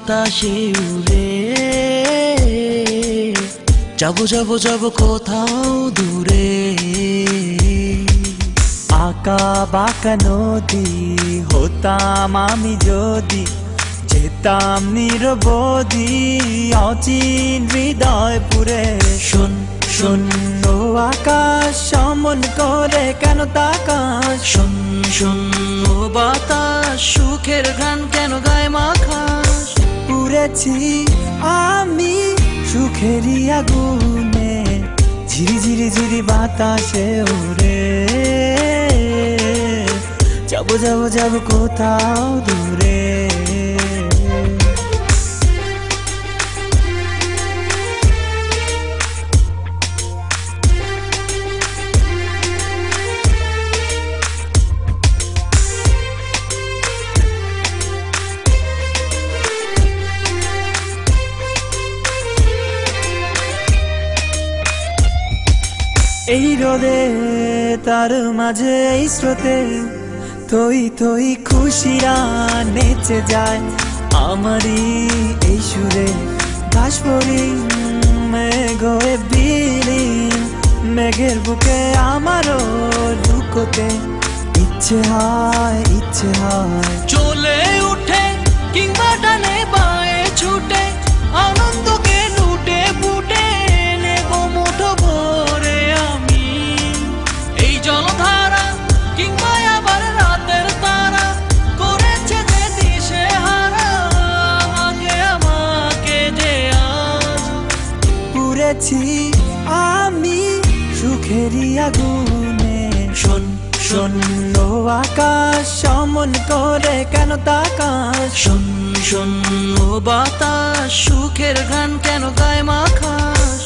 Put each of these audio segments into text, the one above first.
বাতাসে উড়ে যাবো যাবো যাবো কোথাও দূরে। আঁকা বাঁকা নদী হতাম আমি যদি, যেতাম নিরবধি অচিন হৃদয় পুরে। শোন শোন ও আকাশ সমন করে কেন তাকাস? শোন শোন ও বাতাস সুখের গান কেন গায়ে মাখাস? পুড়েছি আমি সুখেরই আগুনে, ঝিরি ঝিরি ঝিরি বাতাসে উড়ে যাবো যাবো যাবো কোথাও দূরে। এই রোদে তার মাঝে এই স্রোতে থই থই খুশিরা নেচে যায় আমারই এই সুরে। ঘাস পরি মেঘ হয়ে বিলীন, মেঘের বুকে আমারও লুকোতে ইচ্ছে হয় চলে উঠে কিংবা ডানে বায়ে ছুটে আনন্দকে লুটে ফুটে নেব মুঠো ভরে আমি। এই জলধারা কিংবা আবার রাতের তারা করেছে যে দিশে হারা আমাকে যে আজ। পুড়েছি আমি সুখেরই আগুনে। শোন শোন ও আকাশ সমন করে কেন তাকাস? শোন শোন ও বাতাস সুখের গান কেন গায়ে মাখাস?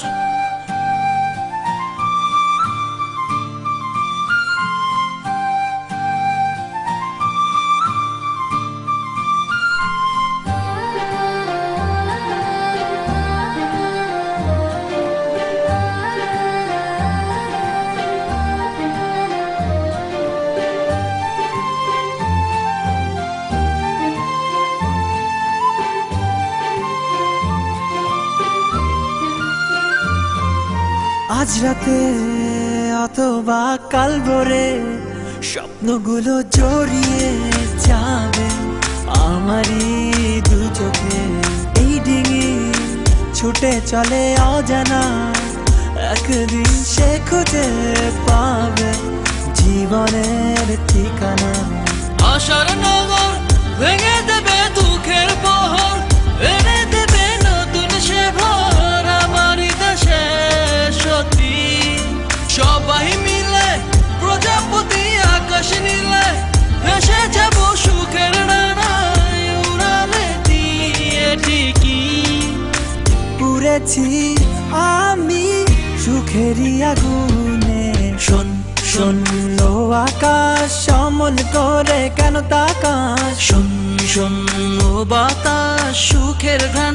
আজ রাতে অথবা কাল ভোরে স্বপ্নগুলো জড়িয়ে যাবে আমারই দু চোখে। এই ডিঙি ছুটে চলে অজানা, একদিন সে খুঁজে পাবে জীবনের ঠিকানা। আশার নগর ভেঙে দেবে দুঃখের বহর, এনে দেবে নতুন সে ভোর আমারই দেশে। সত্যি সবাই মিলে প্রজাপতি আকাশ নীলে ভেসে যাব সুখের ডানায় উড়ালে দিয়ে ঠিকই। পুড়েছি আমি সুখেরই আগুনে। শোন শোন ও আকাশ সমন করে কেন তাকাস? শোন শোন ও বাতাস সুখের গান